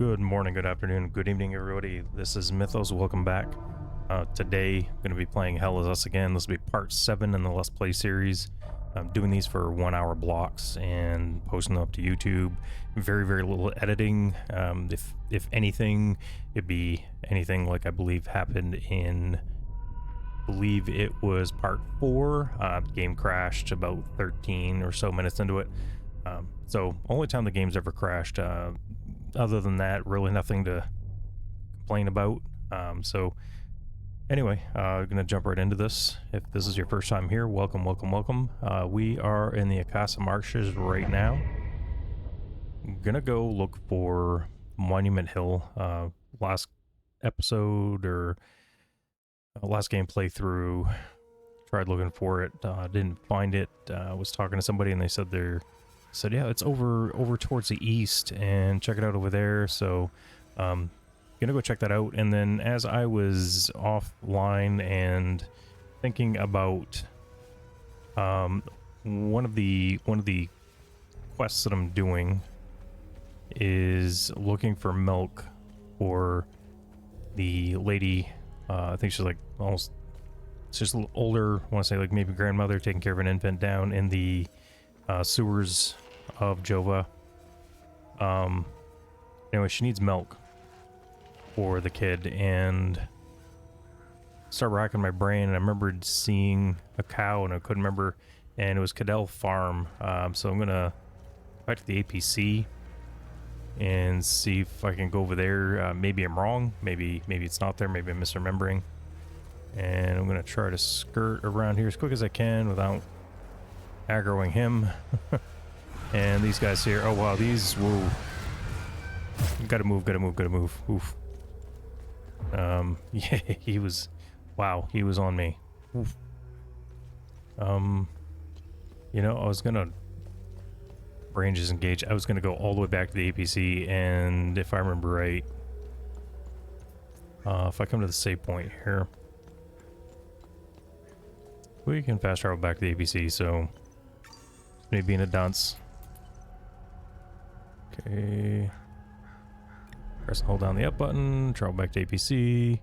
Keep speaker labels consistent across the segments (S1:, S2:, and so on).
S1: Good morning, good afternoon, good evening, everybody. This is Mythos. Welcome back. Today, I'm going to be playing Hell Is Us again. This will be part 7 in the Let's Play series. I'm doing these for 1 hour blocks and posting them up to YouTube. Very, very little editing. If anything, it'd be anything like I believe happened in, it was part 4. Game crashed about 13 or so minutes into it. So only time the game's ever crashed. Other than that, really nothing to complain about. So anyway, I'm gonna jump right into this. If this is your first time here, welcome, welcome, welcome. We are in the Akasa Marshes right now. I'm gonna go look for Monument Hill. Last episode or last game playthrough, tried looking for it, didn't find it. Was talking to somebody and they said yeah, it's over towards the east and check it out over there. So gonna go check that out. And then as I was offline and thinking about one of the quests that I'm doing is looking for milk for the lady. I think she's like almost, she's a little older, I want to say like maybe grandmother, taking care of an infant down in the sewers of Jova. Anyway, she needs milk for the kid, and start racking my brain, and I remembered seeing a cow and I couldn't remember, and it was Cadell Farm. So I'm gonna back to the APC and see if I can go over there. Maybe I'm wrong, maybe it's not there, maybe I'm misremembering, and I'm gonna try to skirt around here as quick as I can without aggroing him. And these guys here, oh wow, these, whoa, gotta move. Oof. Yeah, he was, wow, he was on me. Oof. You know, I was gonna brain just engage. I was gonna go all the way back to the APC, and if I remember right, if I come to the save point here, we can fast travel back to the APC, so maybe in a dunce. Okay. Press and hold down the up button, travel back to APC.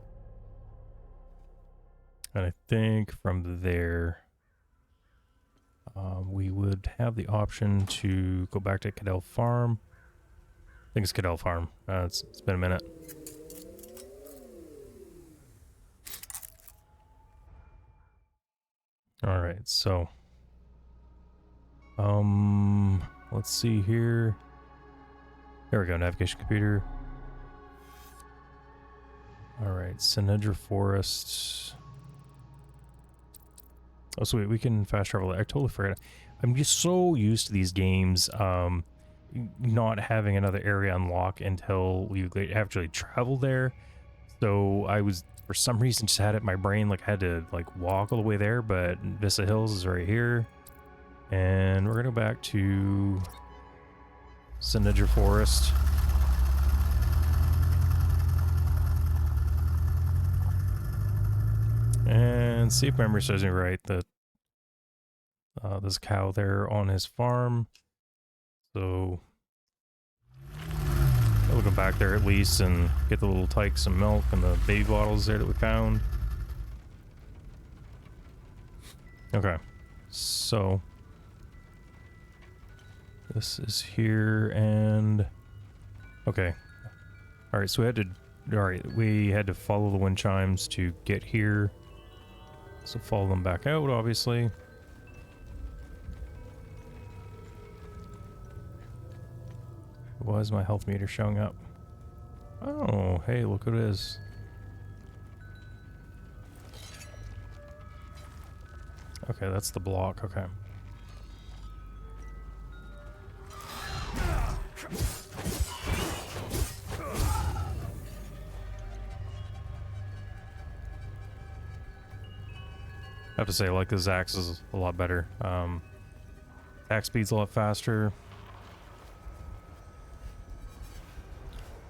S1: And I think from there, we would have the option to go back to Cadell Farm. I think it's Cadell Farm. It's been a minute. Alright, so let's see here. There we go, navigation computer. Alright, Sinedra Forest. Oh, sweet, we can fast travel. I totally forgot. I'm just so used to these games not having another area unlock until you actually travel there. So I was, for some reason, just had it in my brain like I had to like walk all the way there, but Vista Hills is right here. And we're gonna go back to Sinedra Forest. And see if memory serves me right that there's a cow there on his farm. So we'll go back there at least and get the little tyke some milk and the baby bottles there that we found. Okay, so this is here, and okay. All right, so we had to follow the wind chimes to get here. So follow them back out, obviously. Why is my health meter showing up? Oh, hey, look what it is. Okay, that's the block, okay. I have to say, I like the Zax is a lot better. Attack speed's a lot faster.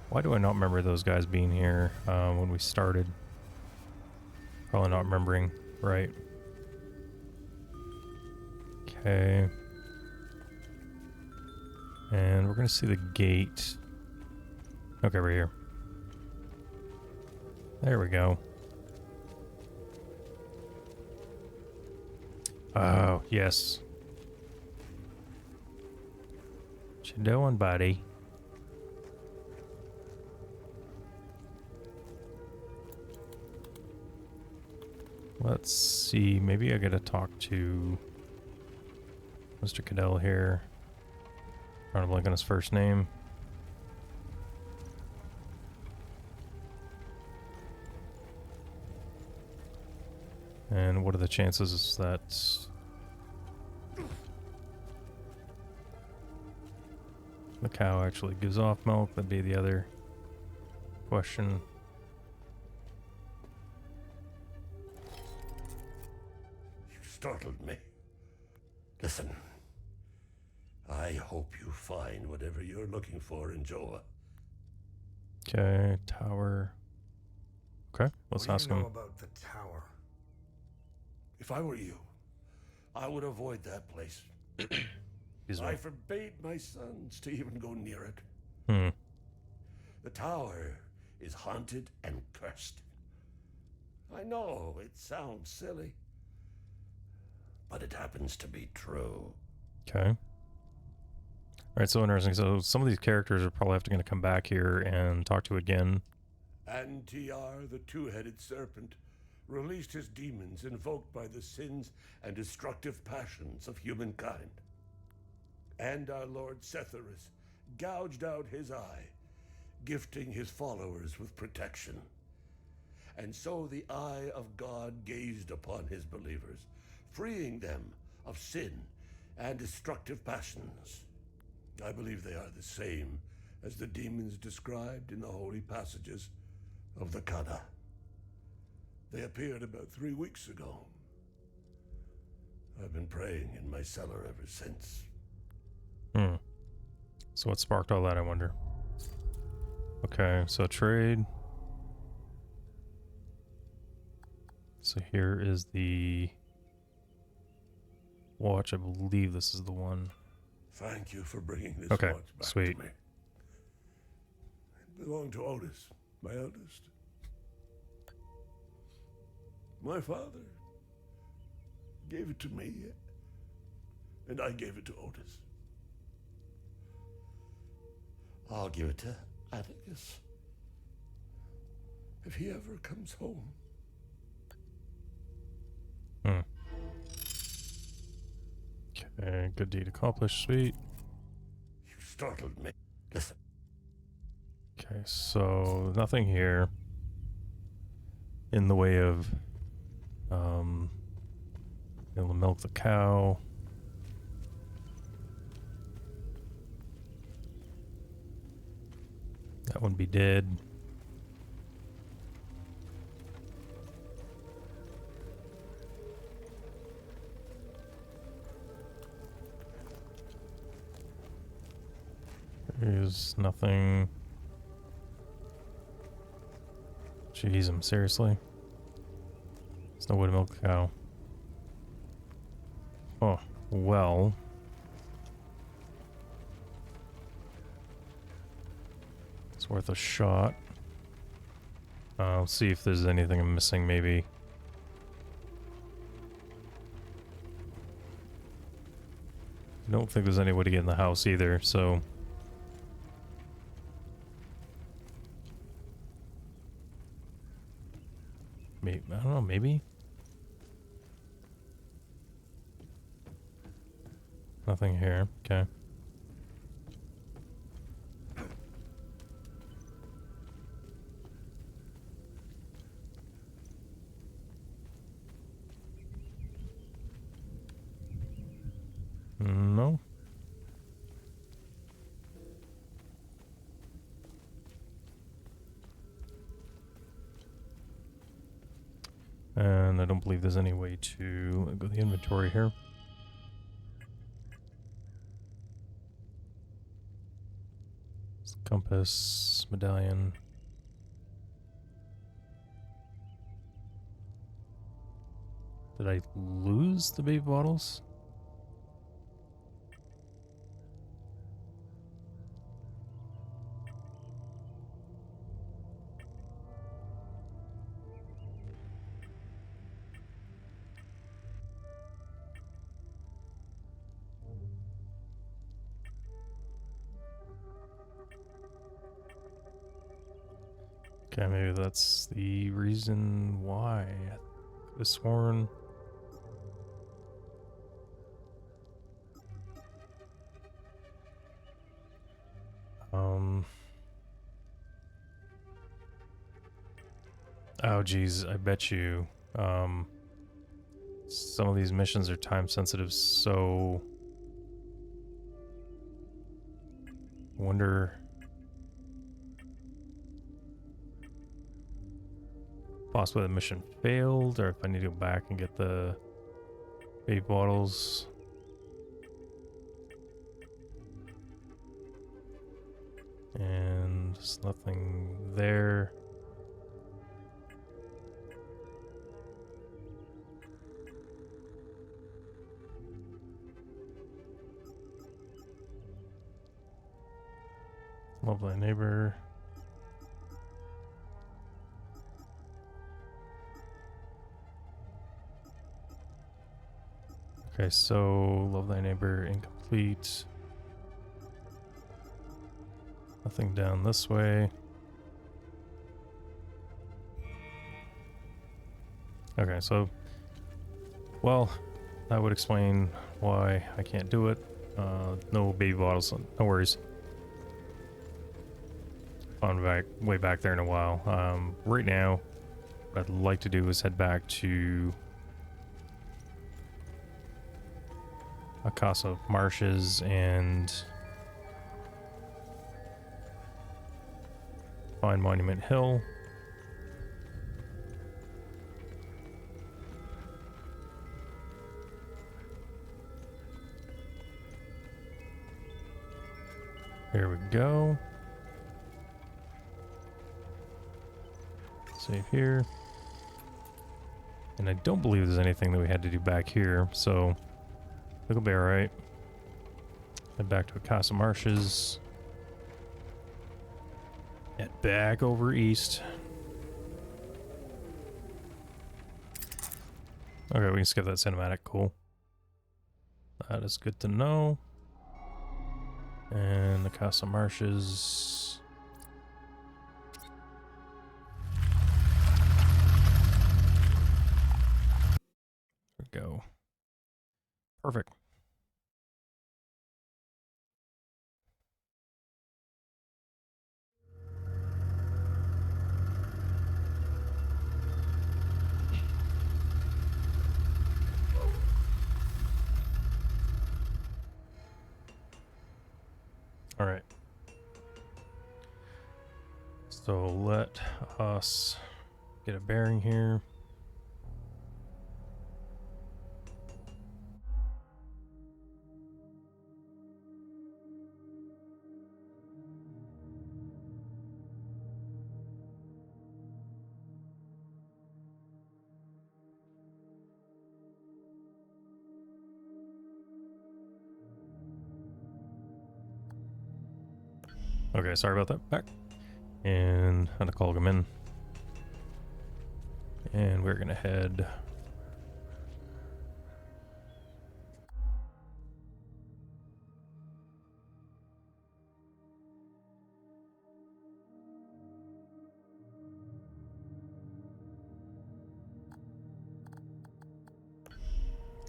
S1: Why do I not remember those guys being here when we started? Probably not remembering, right? Okay. And we're gonna see the gate Okay, right here. There we go. Oh, yes. What you doing, buddy? Let's see. Maybe I gotta talk to Mr. Cadell here. Trying to blank on his first name. And what are the chances that the cow actually gives off milk? That'd be the other question.
S2: You startled me. Listen, I hope you find whatever you're looking for in Joa.
S1: Okay, tower. Okay, let's
S3: What do
S1: ask
S3: you know
S1: him.
S3: about the tower?
S2: If I were you, I would avoid that place.
S1: He's
S2: I
S1: right.
S2: forbade my sons to even go near it.
S1: Hmm.
S2: The tower is haunted and cursed. I know it sounds silly, but it happens to be true.
S1: Okay. Alright, so interesting. So some of these characters are probably going to come back here and talk to again.
S2: Antiar, the two-headed serpent, released his demons invoked by the sins and destructive passions of humankind. And our Lord Setharus gouged out his eye, gifting his followers with protection. And so the eye of God gazed upon his believers, freeing them of sin and destructive passions. I believe they are the same as the demons described in the holy passages of the Kana. They appeared about 3 weeks ago. I've been praying in my cellar ever since.
S1: Hmm. So what sparked all that, I wonder? Okay, so trade. So here is the watch. I believe this is the one.
S2: Thank you for bringing this
S1: Okay,
S2: watch back
S1: sweet.
S2: to me. It belonged to Otis, my eldest. My father gave it to me, and I gave it to Otis. I'll give it to Atticus if he ever comes home.
S1: Hmm. Okay, good deed accomplished. Sweet.
S2: You startled me. Listen.
S1: Okay, so nothing here in the way of able to milk the cow. That would be dead. There's nothing. Jeez, I'm seriously. There's no way to milk the cow. Oh, well. It's worth a shot. I'll see if there's anything I'm missing, maybe. I don't think there's any way to get in the house either, so... Maybe, I don't know, maybe? Nothing here, okay. No. And I don't believe there's any way to go to the inventory here. Compass, medallion. Did I lose the baby bottles? Okay, maybe that's the reason why. I could have sworn. Oh geez, I bet you some of these missions are time sensitive, so I wonder possibly the mission failed, or if I need to go back and get the baby bottles. And there's nothing there. Lovely neighbor. Okay, so love thy neighbor incomplete. Nothing down this way. Okay, so well, that would explain why I can't do it. No baby bottles, no worries. On back way back there in a while. Right now, what I'd like to do is head back to Akasa Marshes and find Monument Hill. Here we go. Save here. And I don't believe there's anything that we had to do back here, so it'll be alright. Head back to Akasa Marshes. Head back over east. Okay, we can skip that cinematic. Cool. That is good to know. And Akasa Marshes. There we go. Perfect. All right. So let us get a bearing here. Okay, sorry about that. Back. And had to call him in. And we're gonna head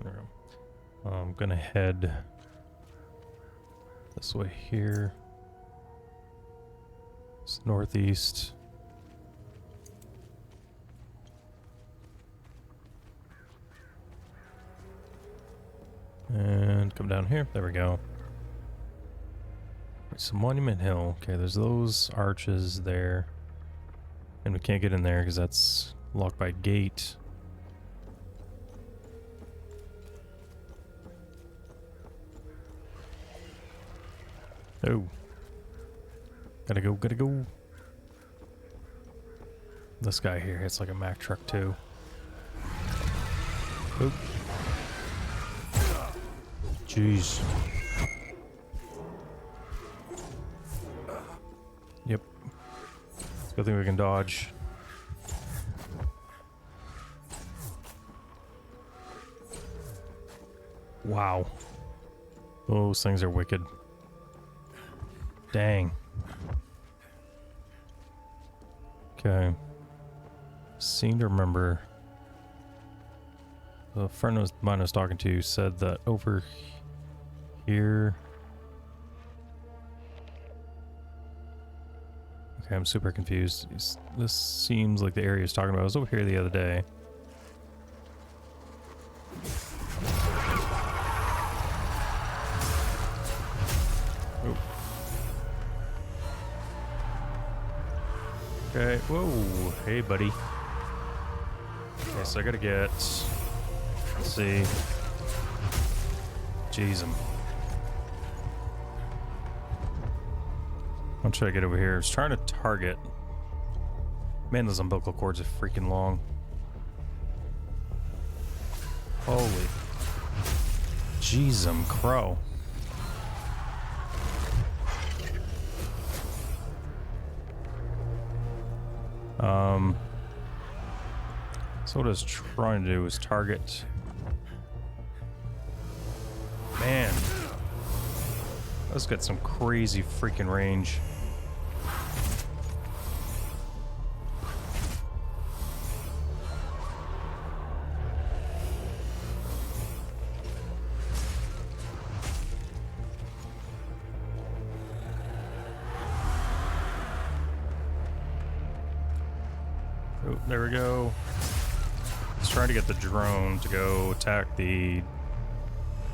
S1: there we go. I'm gonna head this way here. It's northeast. And come down here. There we go. It's Monument Hill. Okay, there's those arches there. And we can't get in there because that's locked by gate. Oh. Gotta go, gotta go. This guy here hits like a Mack truck too. Oop. Jeez. Yep. Good thing we can dodge. Wow. Those things are wicked. Dang. Okay. Seem to remember a friend of mine I was talking to said that over here. Okay, I'm super confused. This seems like the area he's talking about. I was over here the other day. Oh. Okay, whoa, hey buddy. Okay, so I gotta get, let's see. Jeez, I'm trying to get over here. I was trying to target. Man, those umbilical cords are freaking long. Holy. Jeez, crow. So what I was trying to do is target. Man. Let's get some crazy freaking range. Oh, there we go. Let's try to get the drone to go attack the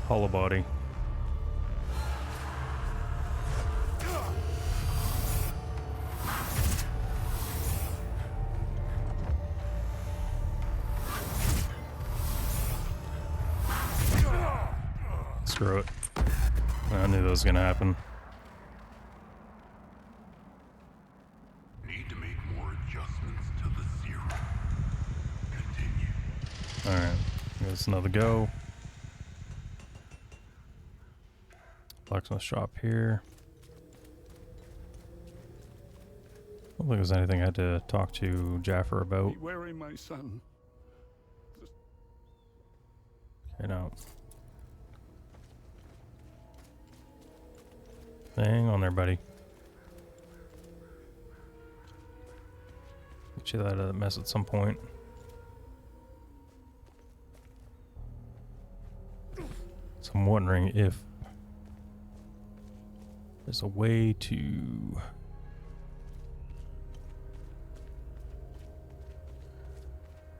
S1: hollow body. Screw it. I knew that was gonna happen.
S3: Need to make more adjustments to the zero. Continue.
S1: Alright, there's another go. Blacksmith shop here. I don't think there's anything I had to talk to Jaffer about.
S2: Be wary, my son.
S1: Okay, now. Hang on there, buddy. Get you out of that mess at some point. So I'm wondering if there's a way to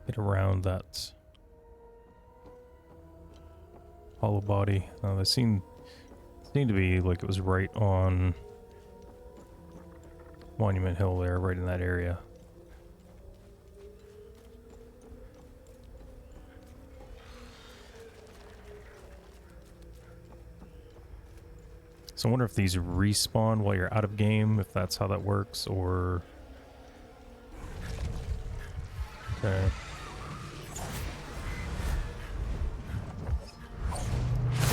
S1: get around that hollow body. They seem to be like it was right on Monument Hill there, right in that area. So I wonder if these respawn while you're out of game, if that's how that works, or... Okay.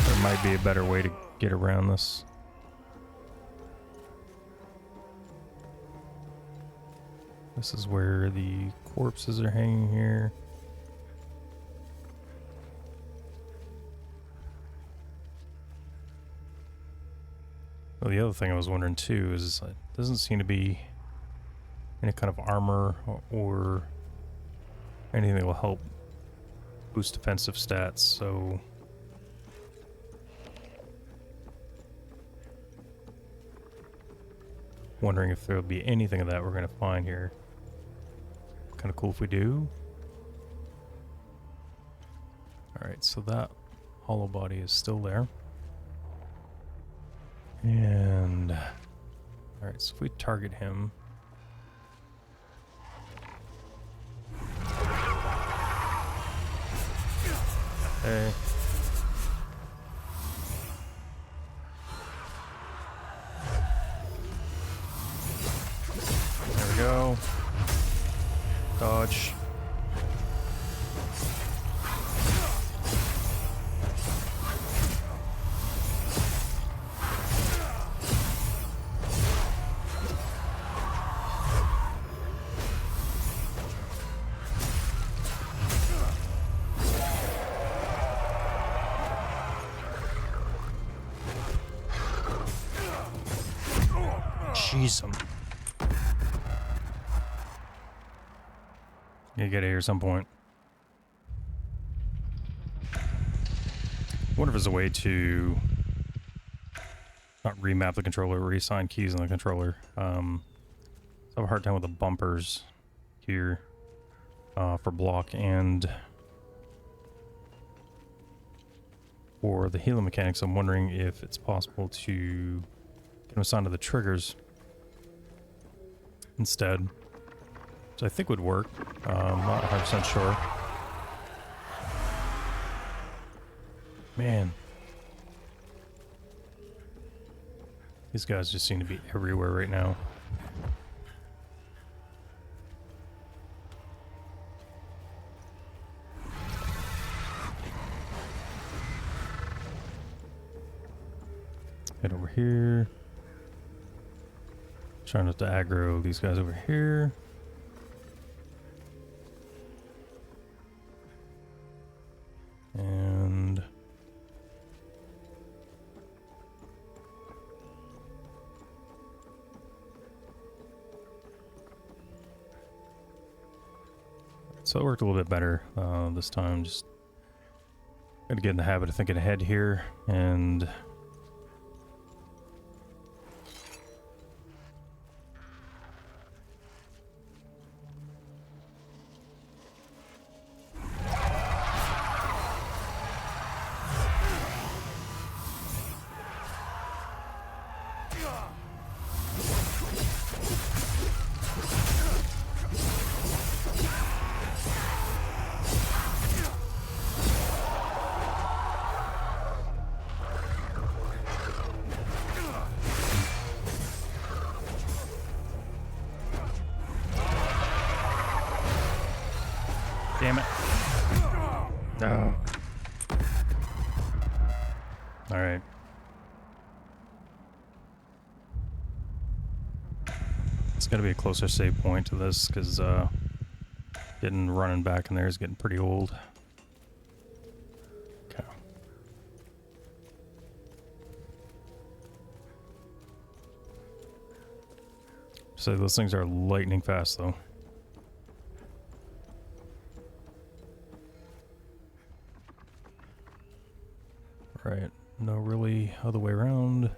S1: There might be a better way to get around this. This is where the corpses are hanging here. Well, the other thing I was wondering too is it doesn't seem to be any kind of armor or anything that will help boost defensive stats, so wondering if there'll be anything of that we're going to find here. Kind of cool if we do. Alright, so that hollow body is still there. And alright, so if we target him. Okay. There we go. Dodge. Jeez. You get here at some point. I wonder if there's a way to not remap the controller, reassign keys on the controller. I have a hard time with the bumpers here for block and for the healing mechanics. I'm wondering if it's possible to get them assigned to the triggers instead, which I think would work. I'm not 100% sure. Man. These guys just seem to be everywhere right now. Head over here. Trying not to aggro these guys over here. And so it worked a little bit better this time. Just gotta get in the habit of thinking ahead here and damn it. No. All right. It's got to be a closer save point to this because getting running back in there is getting pretty old. Okay. So those things are lightning fast though. Right, no really other way around.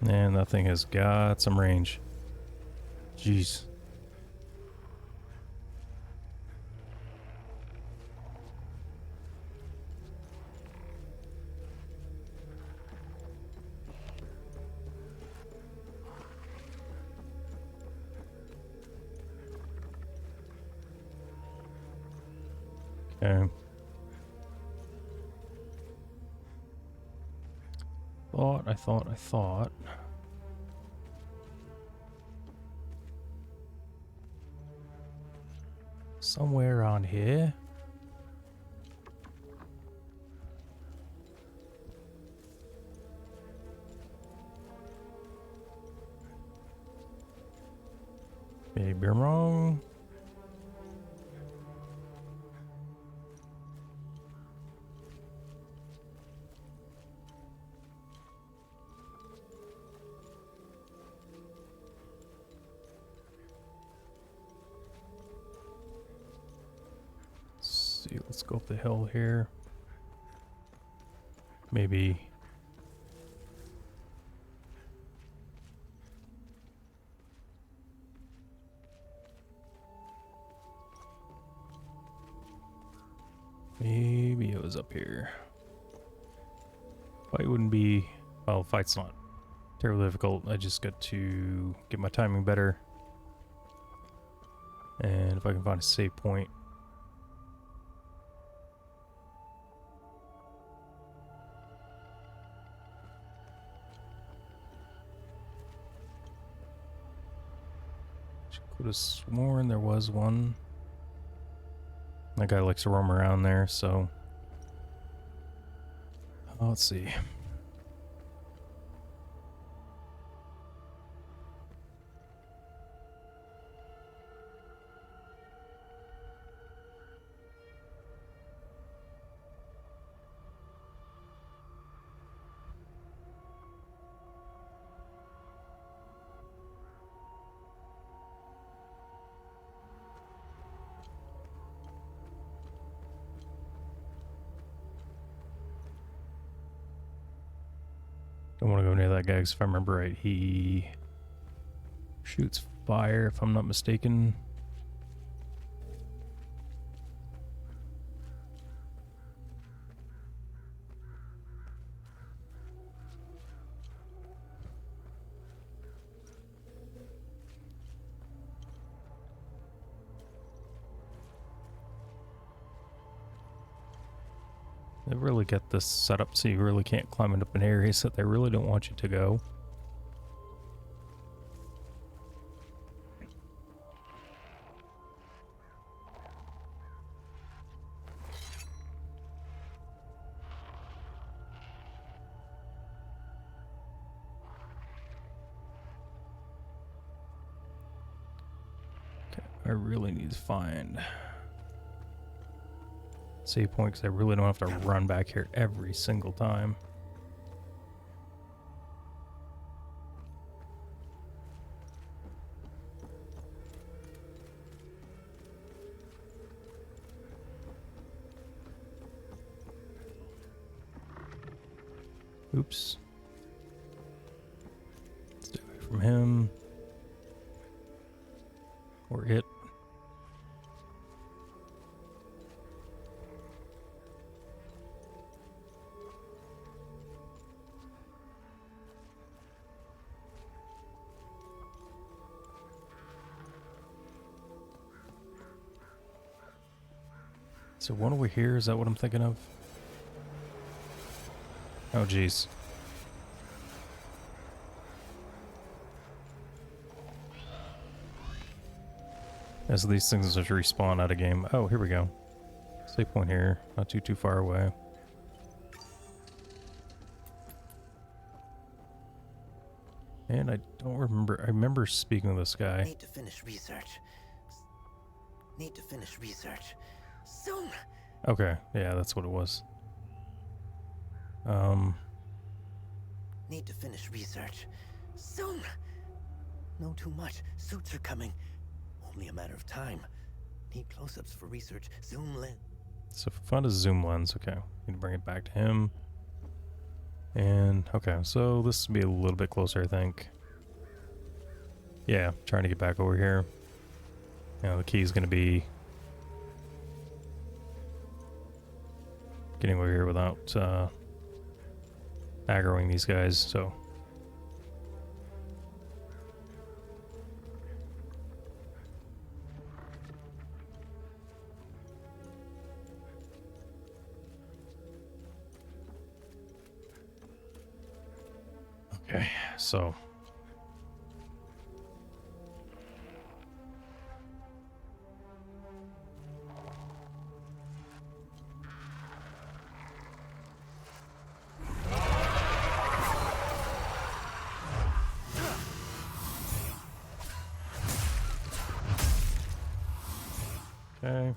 S1: And that thing has got some range. Jeez. Okay. I thought. Somewhere on here. Maybe I'm wrong. Let's go up the hill here. Maybe. Maybe it was up here. Fight wouldn't be, well, fight's not terribly difficult. I just got to get my timing better. And if I can find a save point. Could have sworn there was one. That guy likes to roam around there, so let's see. Don't want to go near that guy because if I remember right, he shoots fire, if I'm not mistaken. They really get this set up so you really can't climb into an areas that they really don't want you to go. Okay, I really need to find save point because I really don't have to run back here every single time. Oops. Stay away from him. Or it. So one over here, is that what I'm thinking of? Oh geez. As these things just respawn out of game. Oh, here we go. Save point here, not too far away. And I don't remember. I remember speaking with this guy.
S4: Need to finish research. Need to finish research. Soon.
S1: Okay, yeah, that's what it was.
S4: Need to finish research. Soon. No, too much. Suits are coming. Only a matter of time. Need close-ups for research. Zoom lens.
S1: So found a zoom lens. Okay, need to bring it back to him. And okay, so this will be a little bit closer, I think. Yeah, trying to get back over here. You know, the key is going to be getting over here without aggroing these guys. So okay, so okay.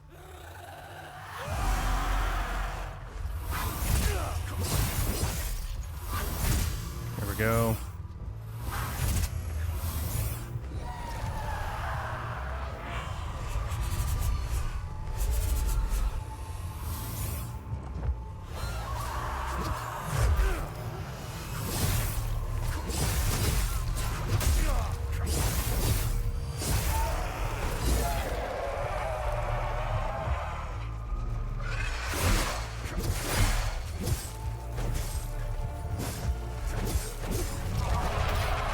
S1: There we go.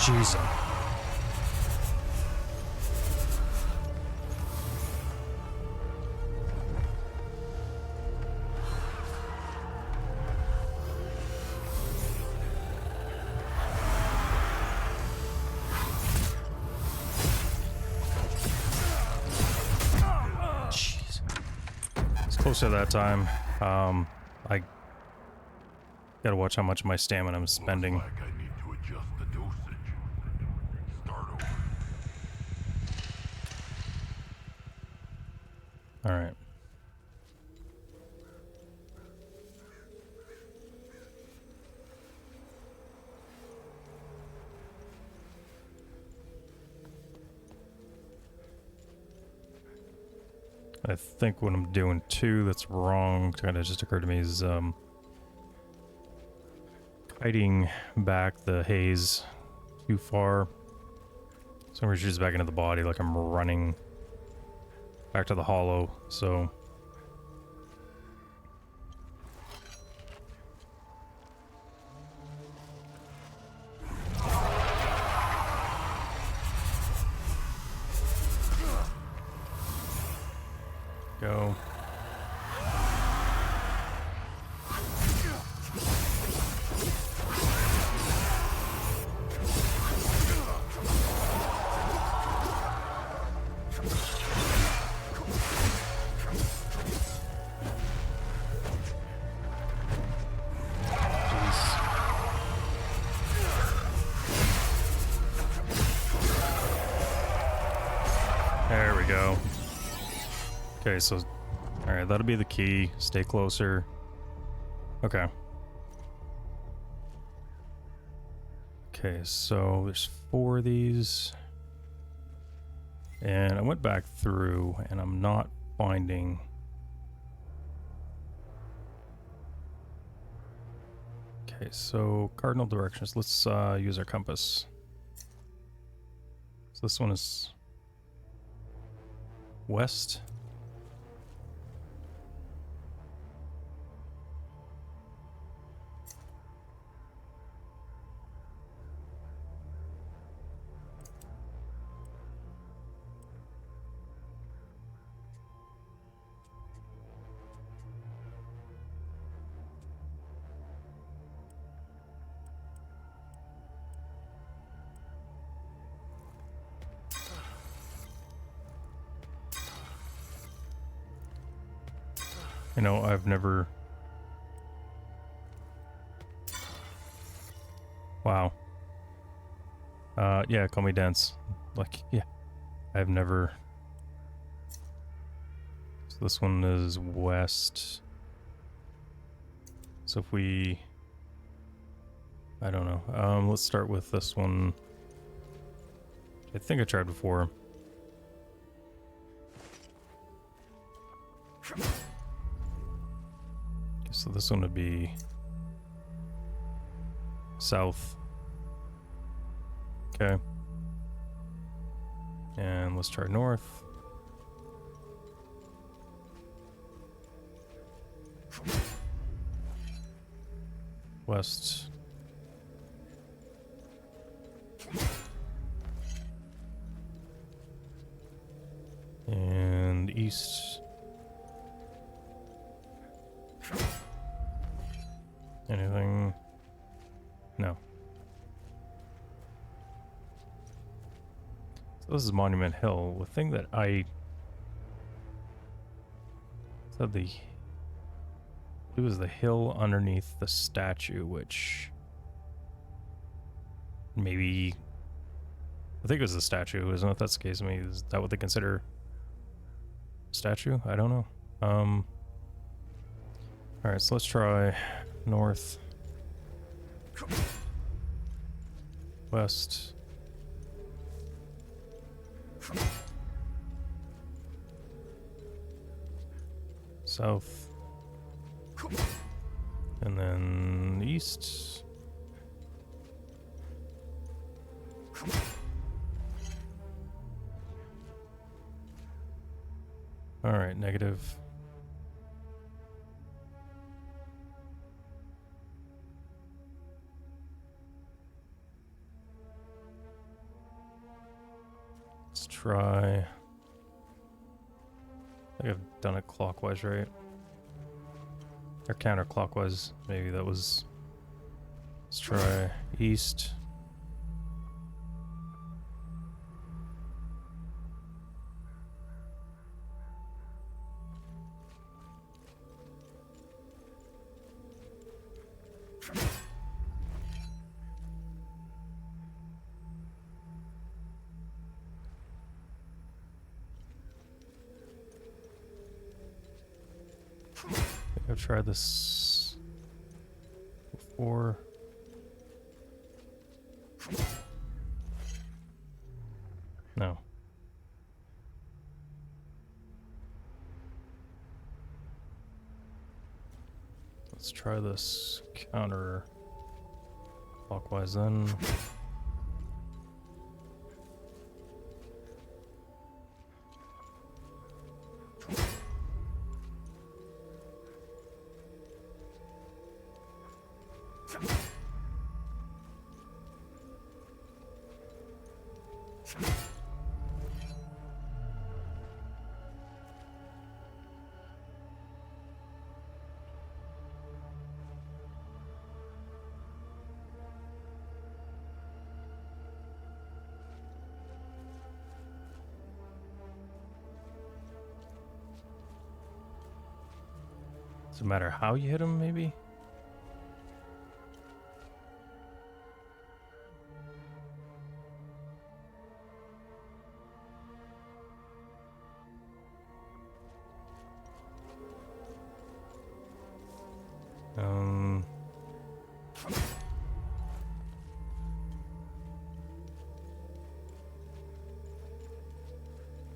S1: Jeez. Jeez. It's closer that time. I gotta watch how much of my stamina I'm spending.
S3: Looks like I need to adjust the dosage. Start over.
S1: All right. I think what I'm doing too that's wrong, kind of just occurred to me, is hiding back the haze too far. So we're just back into the body like I'm running back to the hollow, so go. There we go. Okay, so, alright, that'll be the key. Stay closer. Okay. Okay, so there's 4 of these. And I went back through, and I'm not finding... Okay, so cardinal directions. Let's use our compass. So this one is west. You know, I've never... Wow. Yeah, call me dense. Like, yeah. I've never... So this one is west. So if we... I don't know. Let's start with this one. I think I tried before. So this one would be south. Okay. And let's try north. West. And east. Anything? No. So this is Monument Hill. The thing that I said it was the hill underneath the statue, which maybe I think it was the statue. Isn't it? That's the case. I mean, is that what they consider statue? I don't know. All right, so let's try north, west, south, and then east. All right, negative. Let's try. I think I've done it clockwise, right? Or counterclockwise. Maybe that was. Let's try east. I've tried this before. No. Let's try this counter. Clockwise then. Doesn't matter how you hit him, maybe? I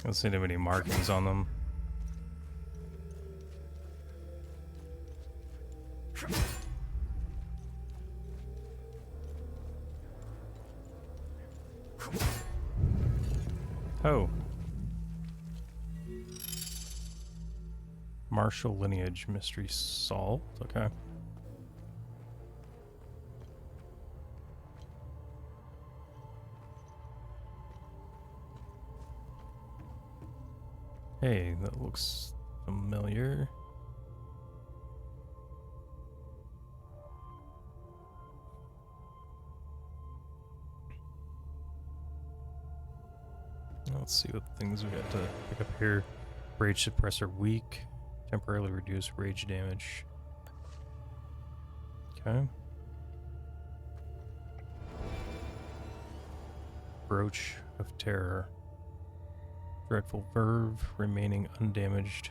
S1: don't see any markings on them. Oh. Martial lineage mystery solved. Okay. Hey, that looks familiar. Let's see what things we got to pick up here. Rage suppressor weak. Temporarily reduce rage damage. Okay. Brooch of terror. Dreadful verve, remaining undamaged,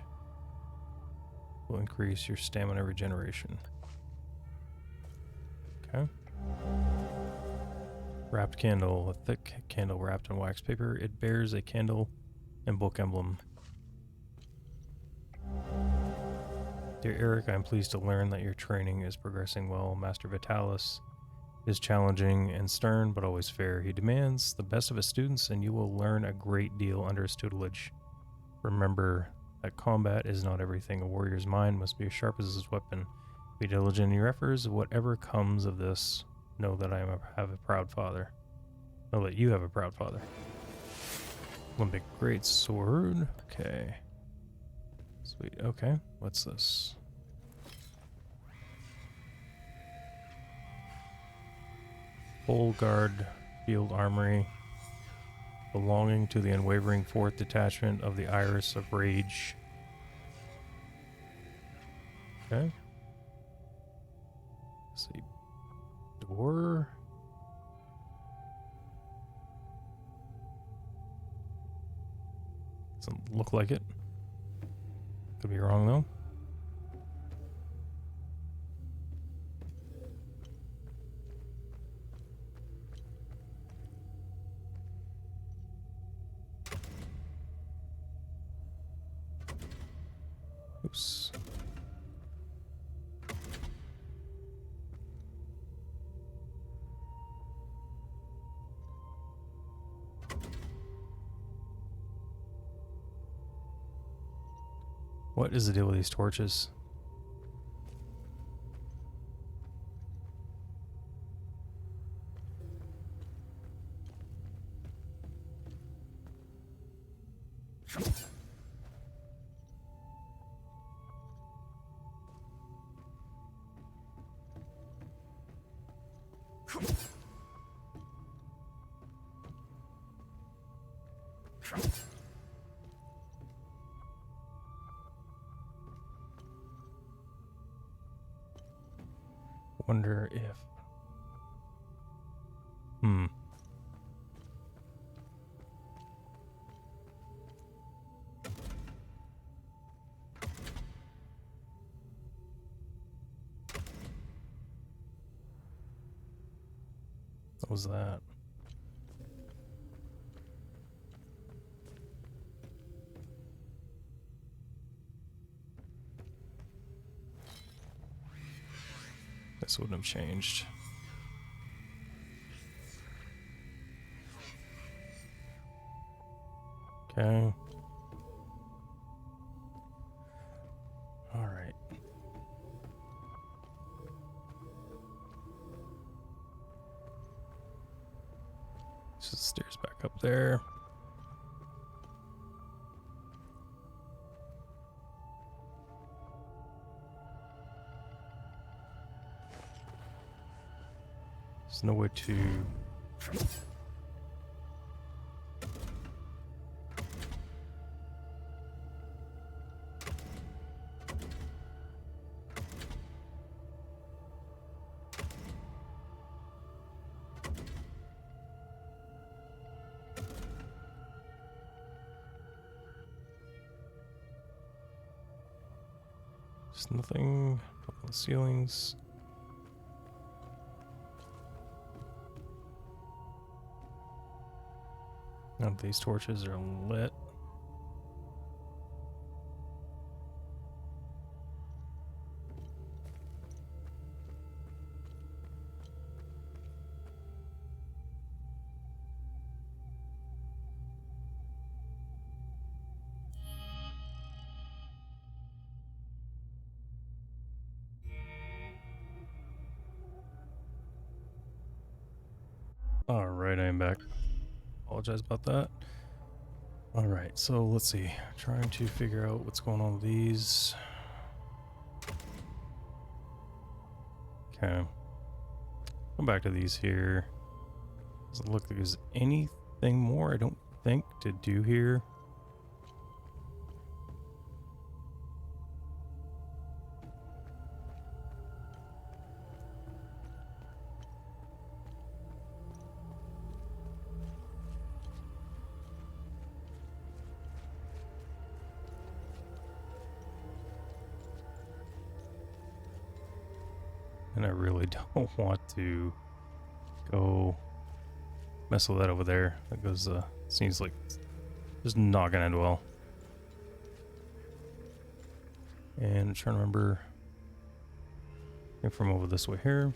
S1: will increase your stamina regeneration. Okay. Wrapped candle, a thick candle wrapped in wax paper. It bears a candle and book emblem. Dear Eric, I am pleased to learn that your training is progressing well. Master Vitalis is challenging and stern, but always fair. He demands the best of his students, and you will learn a great deal under his tutelage. Remember that combat is not everything. A warrior's mind must be as sharp as his weapon. Be diligent in your efforts. Whatever comes of this, know that I have a proud father. Know that you have a proud father. Olympic great sword. Okay. Sweet. Okay. What's this? Full guard field armory. Belonging to the unwavering 4th detachment of the Iris of Rage. Okay. Let's see. Door. Doesn't look like it. Could be wrong though. Oops. What is the deal with these torches? Wonder if... What was that? This wouldn't have changed. Okay. All right. So the stairs back up there. There's no way to... There's nothing up on the ceilings. None of these torches are lit. All right, I'm back. Apologize about that. All right, so let's see. Trying to figure out what's going on with these. Okay. Come back to these here. Doesn't look like there's anything more, I don't think, to do here. And I really don't want to go mess with that over there. That goes, seems like just not gonna end well. And I'm trying to remember from over this way here.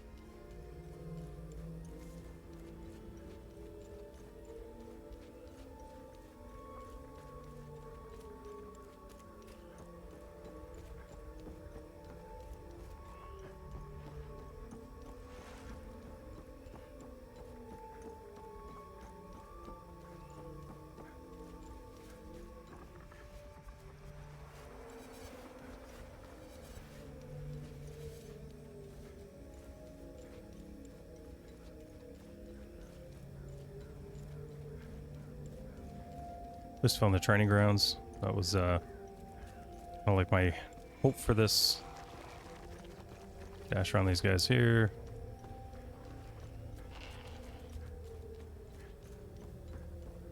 S1: Just found the training grounds. That was kind of like my hope for this. Dash around these guys here.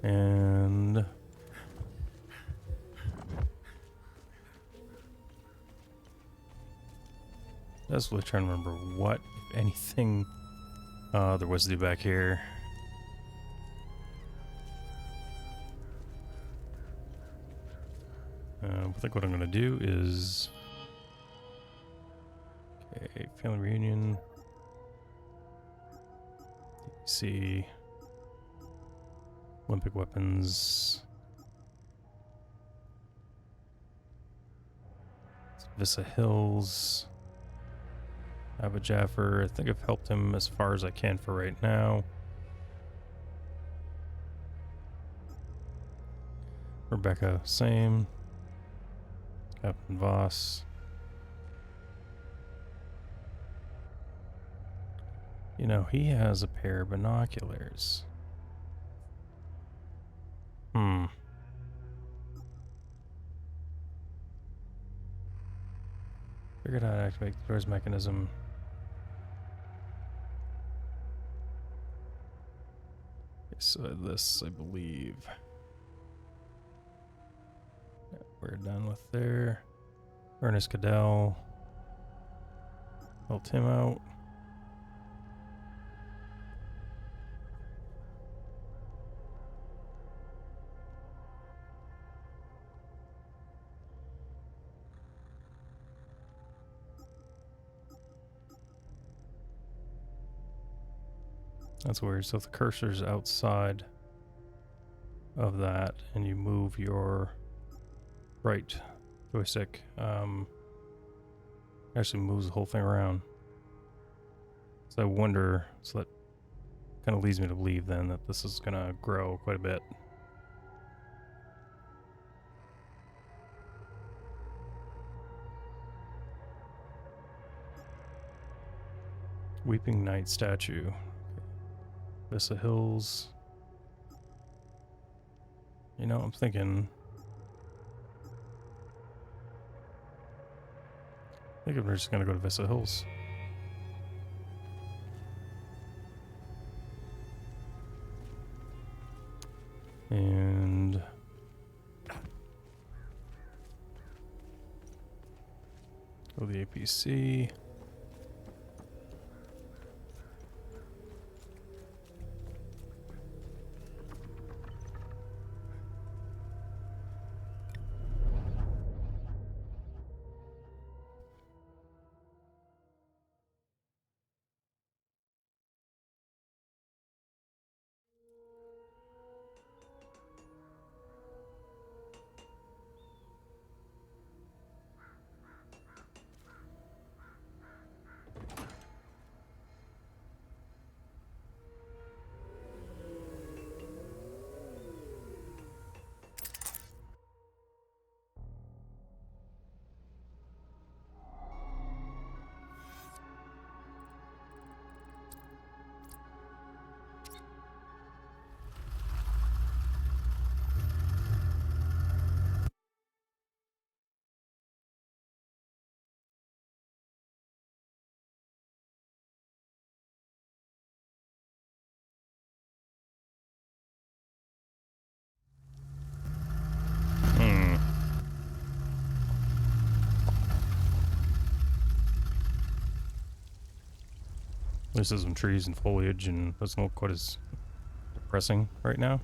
S1: And that's really trying to remember what, if anything, there was to do back here. I think what I'm going to do is... Okay, family reunion. See... Olympic weapons. Vissa Hills. Abba Jaffer. I think I've helped him as far as I can for right now. Rebecca, same. Captain Voss. You know, he has a pair of binoculars. Figured out how to activate the door's mechanism. Okay, so this, I believe. Yeah, we're done with there. Ernest Cadell. Helped him out. That's weird. So if the cursor's outside of that and you move your right joystick, actually moves the whole thing around. So I wonder, so that kind of leads me to believe then that this is going to grow quite a bit. Weeping Knight statue. Vista Hills. You know, I'm thinking... I think we're just gonna go to Vista Hills. And... go to the APC. This is some trees and foliage, and doesn't look quite as depressing right now.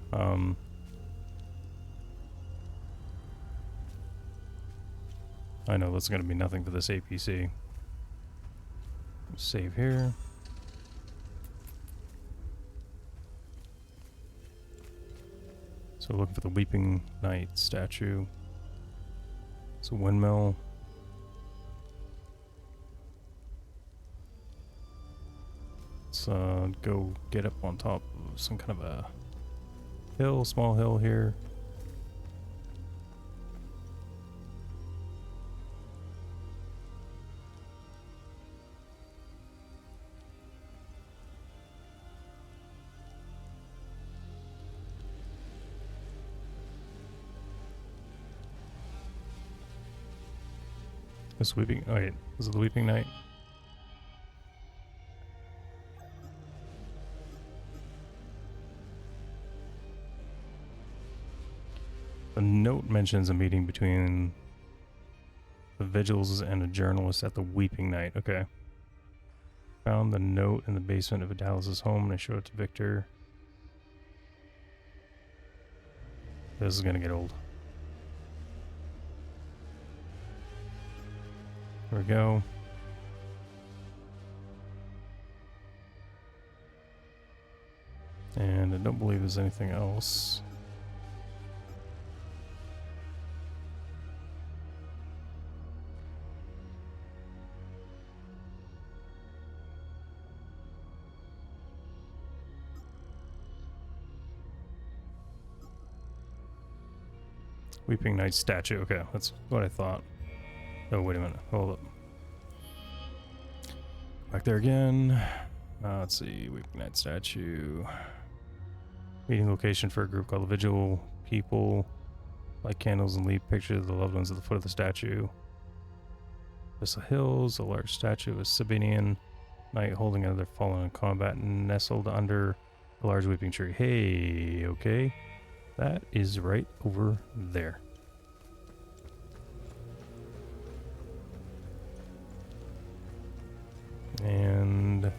S1: I know that's going to be nothing for this APC. Save here. So looking for the Weeping Knight statue. It's a windmill. Let's go get up on top of some kind of a hill, small hill here. This Weeping, oh wait, this is the Weeping Knight. The note mentions a meeting between the vigils and a journalist at the Weeping Knight. Okay. Found the note in the basement of Dallas's home and I showed it to Victor. This is gonna get old. There we go. And I don't believe there's anything else. Weeping Knight statue. Okay, that's what I thought. Oh, wait a minute. Hold up. Back there again. Let's see. Weeping Knight statue. Meeting location for a group called the Vigil People. Light candles and leave pictures of the loved ones at the foot of the statue. Vista Hills. A large statue of a Sabinian knight holding another fallen in combat and nestled under a large weeping tree. Hey, okay. That is right over there. And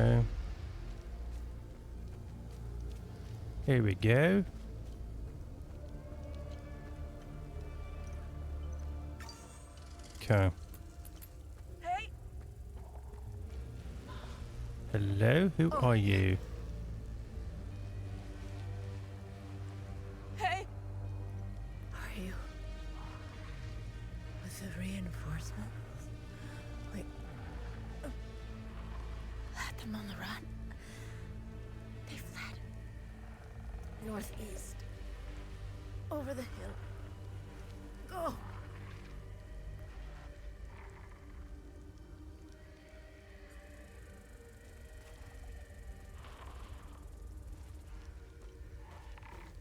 S1: Okay. Here we go. Okay.
S5: Hey,
S1: Hello? Who are you?
S5: hey.
S4: Are you? Was it reinforcements? Wait. Had them on the run? They fled. Northeast. Over the hill. Go!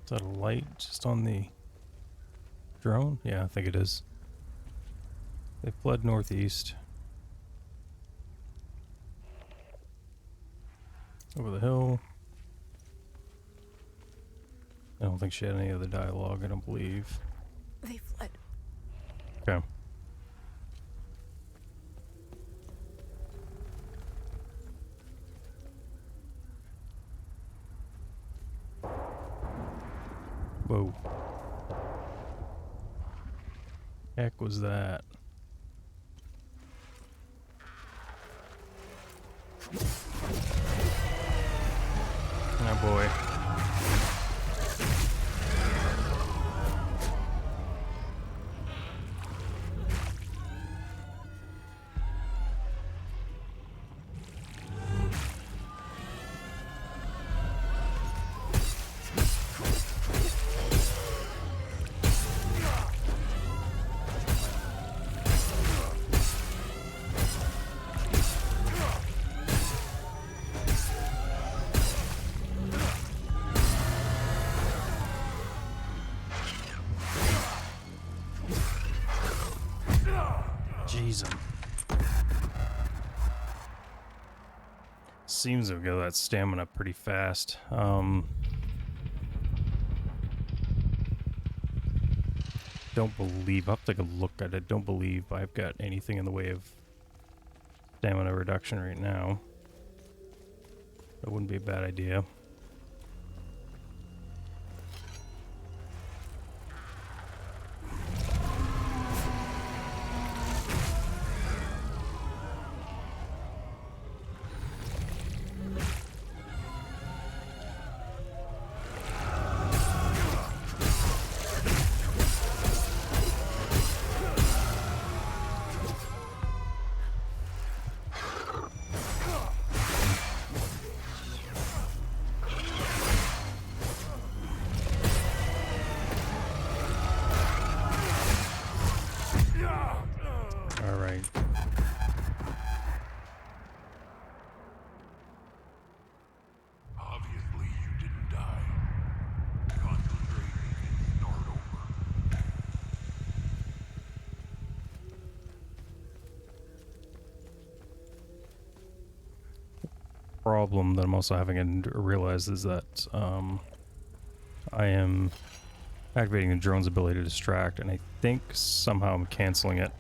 S1: Is that a light just on the drone? Yeah, I think it is. They fled northeast. Over the hill. I don't think she had any other dialogue, I don't believe.
S4: They fled.
S1: Okay. Whoa. Heck was that? Oh boy. Jeez. Seems to go that stamina pretty fast. Don't believe, I'll have to take a look at it. Don't believe I've got anything in the way of stamina reduction right now. That wouldn't be a bad idea. Alright.
S3: Obviously, you didn't die. Concentrate and start over.
S1: Problem that I'm also having to realize is that I am activating the drone's ability to distract, and I think somehow I'm canceling it.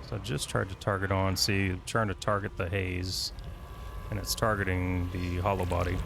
S1: So I just tried to target on, see, I'm trying to target the haze, and it's targeting the hollow body.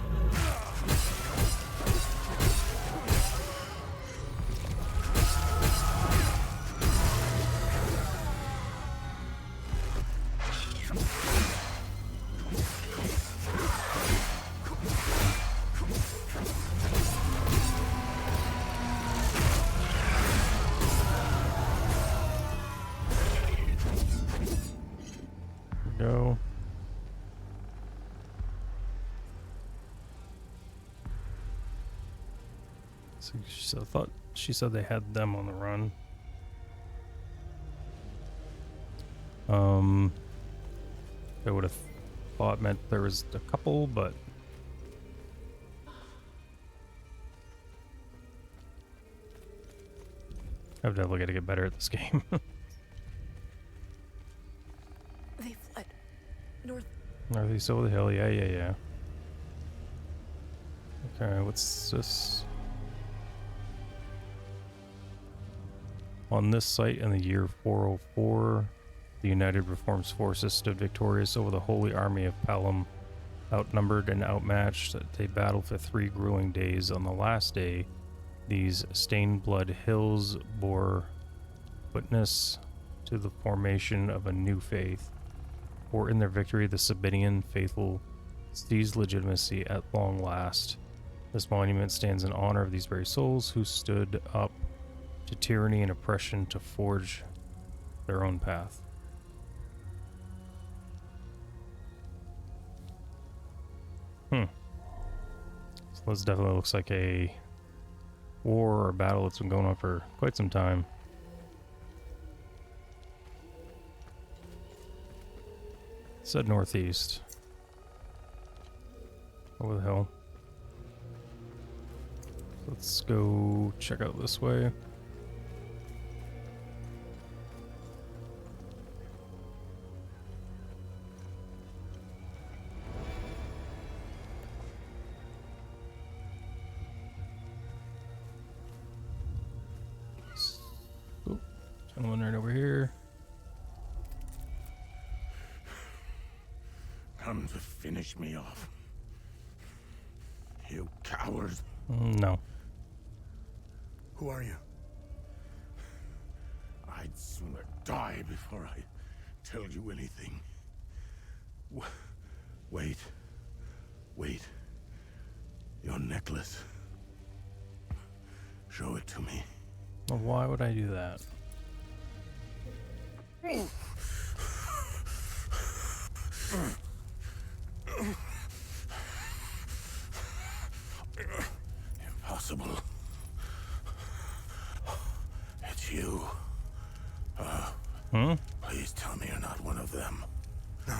S1: Go. So I thought she said they had them on the run. I would have thought meant there was a couple, but I've definitely got to get better at this game.
S5: They fled. North.
S1: Northeast over the hill, yeah. Okay, what's this? On this site in the year 404, the United Reformed Forces stood victorious over the Holy Army of Pelham. Outnumbered and outmatched, they battled for 3 grueling days. On the last day, these stained blood hills bore witness to the formation of a new faith. For in their victory, the Sabinian faithful seized legitimacy at long last. This monument stands in honor of these very souls who stood up to tyranny and oppression to forge their own path. So this definitely looks like a war or battle that's been going on for quite some time. It said northeast. Over the hill. Let's go check out this way. Oh, gentleman right over here.
S2: Come to finish me off. You coward.
S1: No.
S2: Who are you? I'd sooner die before I tell you anything. Wait. Wait. Your necklace. Show it to me.
S1: Well, why would I do that?
S2: Impossible. It's you. Please tell me you're not one of them.
S6: No.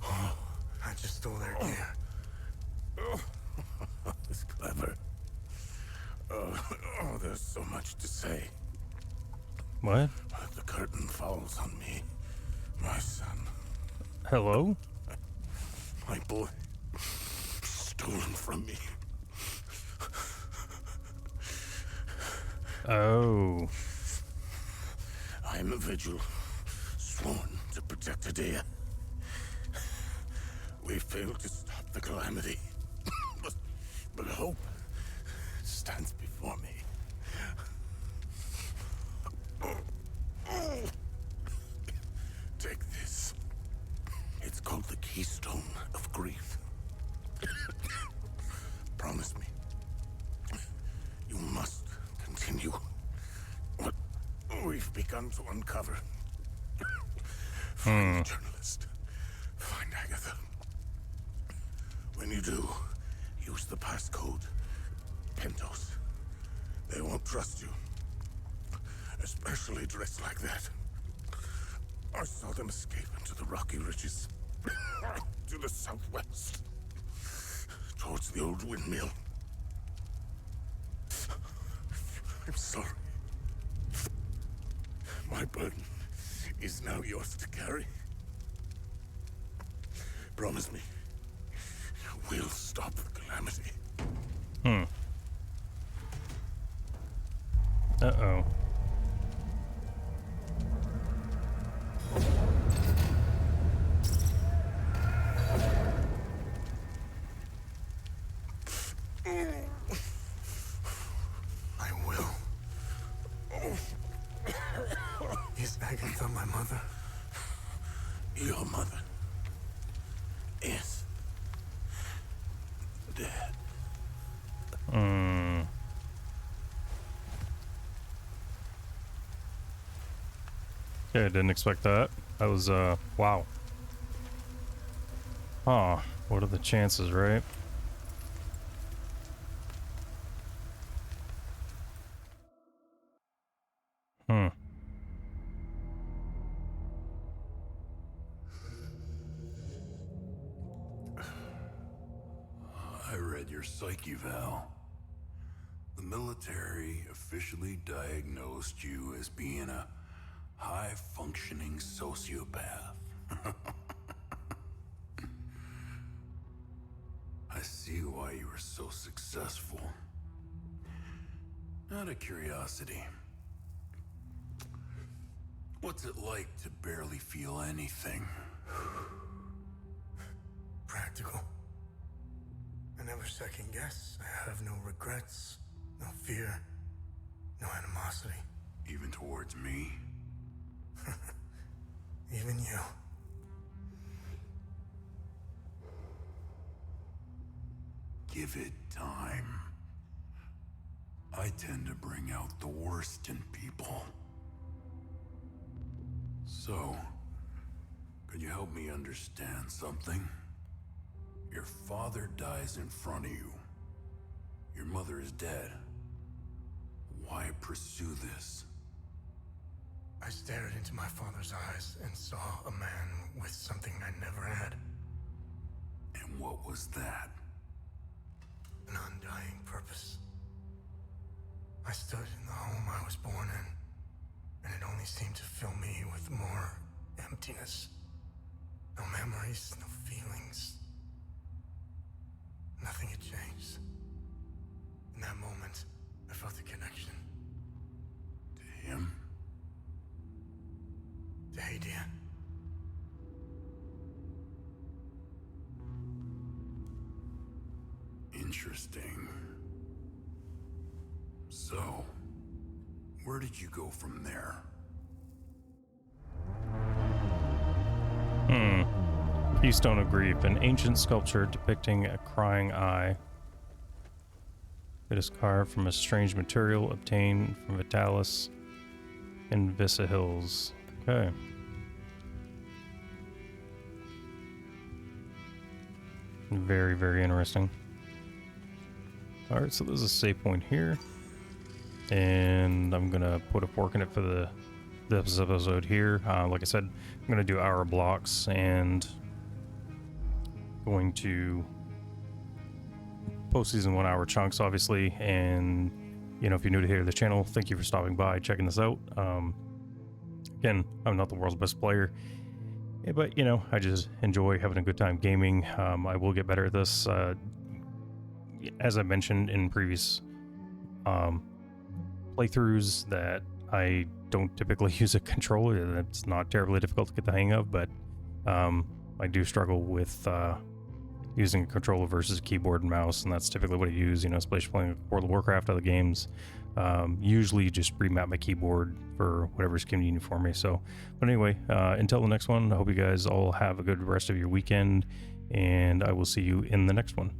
S6: I just stole their gear.
S2: It's clever. There's so much to say.
S1: What?
S2: But the curtain falls on me. My son.
S1: Hello?
S2: My boy. Stolen from me.
S1: Oh.
S2: I am a vigil, sworn to protect Adea. We failed to stop the calamity, but hope stands before me. Take this. It's called the Keystone of Grief. Promise me. You must continue what we've begun to uncover. Find the journalist. Find Agatha. When you do, use the passcode. Pentos. They won't trust you. Especially dressed like that. I saw them escape into the rocky ridges. To the southwest. Towards the old windmill. I'm sorry. My burden is now yours to carry. Promise me, we'll stop the calamity.
S1: Uh-oh.
S6: I will. Is Agatha my mother?
S2: Your mother is dead.
S1: Okay, I didn't expect that. That was, wow. Huh. What are the chances, right?
S3: I read your psyche, Val. The military officially diagnosed you as being a high-functioning sociopath. I see why you were so successful. Out of curiosity, What's it like to barely feel anything?
S6: Practical. I never second guess. I have no regrets, no fear, no animosity.
S3: Even towards me?
S6: Even you.
S3: Give it time. I tend to bring out the worst in people. So, could you help me understand something? Your father dies in front of you. Your mother is dead. Why pursue this?
S6: I stared into my father's eyes and saw a man with something I never had.
S3: And what was that?
S6: An undying purpose. I stood in the home I was born in, and it only seemed to fill me with more emptiness. No memories, no feelings. Nothing had changed. In that moment, I felt a connection
S3: To him?
S6: to Hadia.
S3: Interesting. So, where did you go from there?
S1: Keystone of Grief, an ancient sculpture depicting a crying eye. It is carved from a strange material obtained from Vitalis in Vissa Hills. Okay. Very, very interesting. Alright, so there's a save point here. And I'm gonna put a fork in it for this episode here. Like I said, I'm gonna do hour blocks and going to post these in 1 hour chunks, obviously. And you know, if you're new to here to the channel, thank you for stopping by, checking this out. Again, I'm not the world's best player, but you know, I just enjoy having a good time gaming. I will get better at this. As I mentioned in previous playthroughs, that I don't typically use a controller. It's not terribly difficult to get the hang of, but I do struggle with using a controller versus a keyboard and mouse, and that's typically what I use, you know, especially playing World of Warcraft, other games. Usually just remap my keyboard for whatever's convenient for me. So, but anyway, until the next one, I hope you guys all have a good rest of your weekend, and I will see you in the next one.